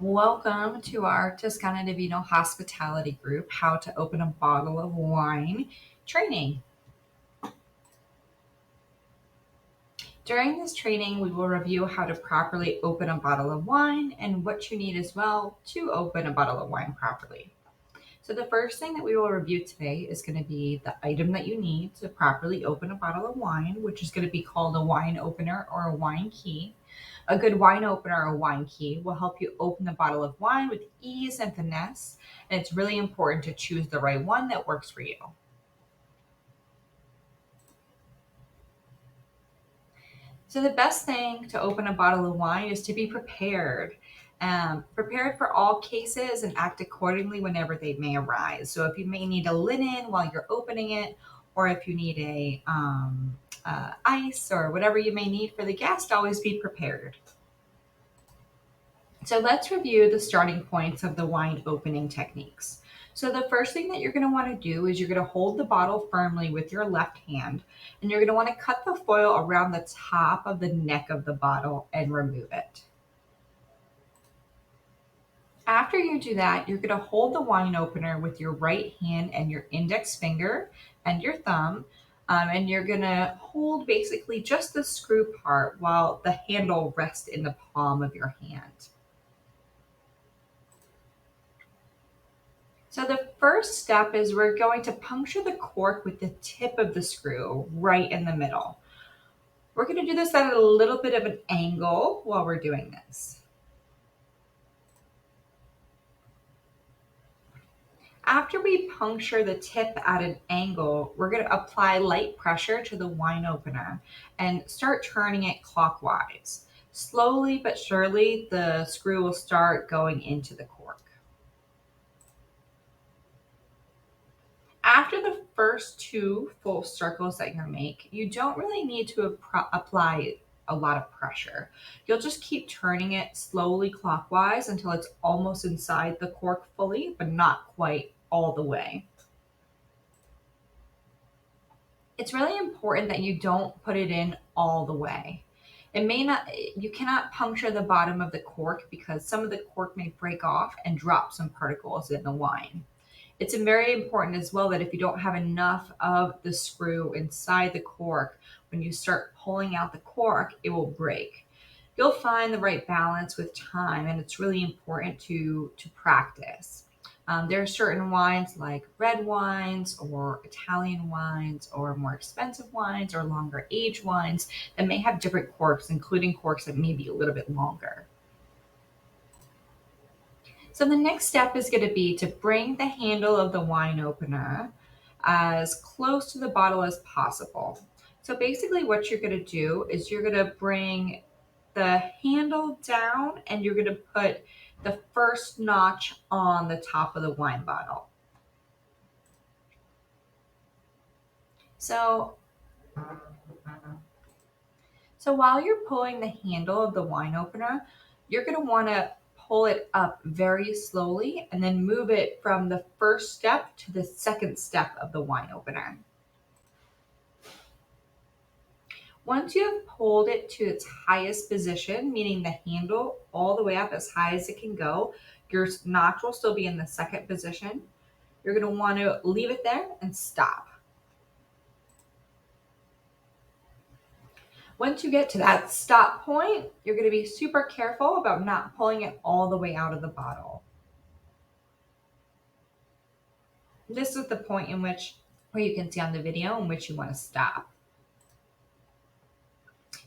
Welcome to our Toscana Divino Hospitality Group, How to Open a Bottle of Wine training. During this training, we will review how to properly open a bottle of wine and what you need as well to open a bottle of wine properly. So the first thing that we will review today is going to be the item that you need to properly open a bottle of wine, which is going to be called a wine opener or a wine key. A good wine opener or wine key will help you open the bottle of wine with ease and finesse, and it's really important to choose the right one that works for you. So the best thing to open a bottle of wine is to be prepared. Prepared for all cases and act accordingly whenever they may arise. So if you may need a linen while you're opening it, or if you need ice or whatever you may need for the guest, always be prepared. So let's review the starting points of the wine opening techniques. So the first thing that you're going to want to do is you're going to hold the bottle firmly with your left hand, and you're going to want to cut the foil around the top of the neck of the bottle and remove it. After you do that, you're going to hold the wine opener with your right hand and your index finger and your thumb, and you're going to hold basically just the screw part while the handle rests in the palm of your hand. So the first step is we're going to puncture the cork with the tip of the screw right in the middle. We're going to do this at a little bit of an angle while we're doing this. After we puncture the tip at an angle, we're going to apply light pressure to the wine opener and start turning it clockwise. Slowly but surely, the screw will start going into the cork. After the first two full circles that you make, you don't really need to apply a lot of pressure. You'll just keep turning it slowly clockwise until it's almost inside the cork fully, but not quite all the way. It's really important that you don't put it in all the way. You cannot puncture the bottom of the cork because some of the cork may break off and drop some particles in the wine. It's very important as well that if you don't have enough of the screw inside the cork, when you start pulling out the cork, it will break. You'll find the right balance with time, and it's really important to practice. There are certain wines like red wines or Italian wines or more expensive wines or longer age wines that may have different corks, including corks that may be a little bit longer. So the next step is going to be to bring the handle of the wine opener as close to the bottle as possible. So basically what you're going to do is you're going to bring the handle down and you're going to put the first notch on the top of the wine bottle. So, so while you're pulling the handle of the wine opener, you're going to want to pull it up very slowly and then move it from the first step to the second step of the wine opener. Once you have pulled it to its highest position, meaning the handle all the way up as high as it can go, your notch will still be in the second position. You're going to want to leave it there and stop. Once you get to that stop point, you're going to be super careful about not pulling it all the way out of the bottle. This is the point in which, where you can see on the video, in which you want to stop.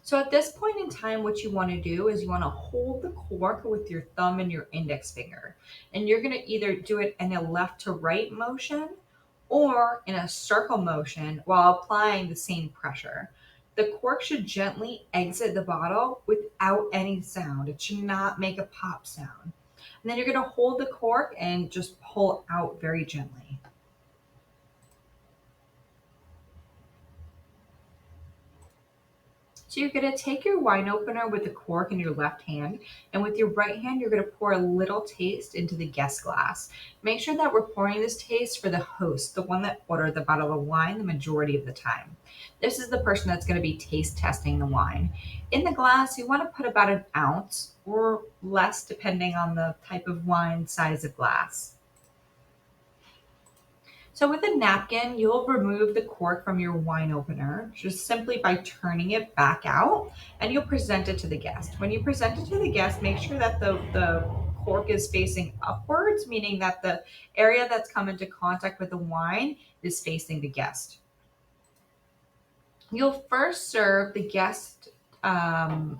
So at this point in time, what you want to do is you want to hold the cork with your thumb and your index finger. And you're going to either do it in a left to right motion or in a circle motion while applying the same pressure. The cork should gently exit the bottle without any sound. It should not make a pop sound. And then you're going to hold the cork and just pull out very gently. So you're going to take your wine opener with the cork in your left hand, and with your right hand, you're going to pour a little taste into the guest glass. Make sure that we're pouring this taste for the host, the one that ordered the bottle of wine the majority of the time. This is the person that's going to be taste testing the wine. In the glass, you want to put about an ounce or less depending on the type of wine, size of glass. So with a napkin, you'll remove the cork from your wine opener just simply by turning it back out, and you'll present it to the guest. When you present it to the guest, make sure that the cork is facing upwards, meaning that the area that's come into contact with the wine is facing the guest. You'll first serve the guest um,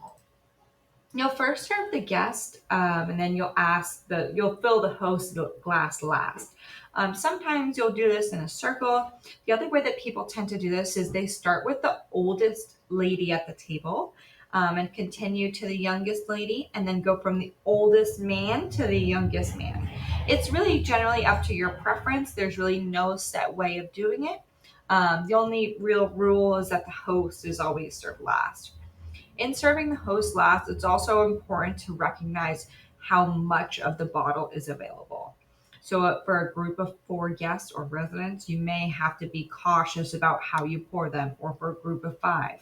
You'll first serve the guest, and then you'll fill the host glass last. Sometimes you'll do this in a circle. The other way that people tend to do this is they start with the oldest lady at the table, and continue to the youngest lady, and then go from the oldest man to the youngest man. It's really generally up to your preference. There's really no set way of doing it. The only real rule is that the host is always served last. In serving the host last, it's also important to recognize how much of the bottle is available. So, for a group of 4 guests or residents, you may have to be cautious about how you pour them, or for a group of 5.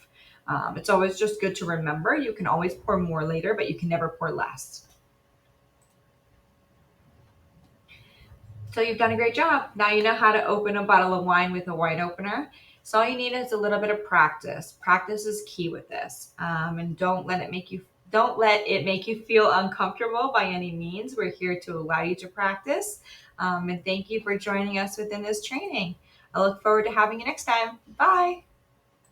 It's always just good to remember you can always pour more later, but you can never pour less. So you've done a great job. Now you know how to open a bottle of wine with a wine opener. So all you need is a little bit of practice. Practice is key with this, and don't let it make you feel uncomfortable by any means. We're here to allow you to practice, and thank you for joining us within this training. I look forward to having you next time. Bye.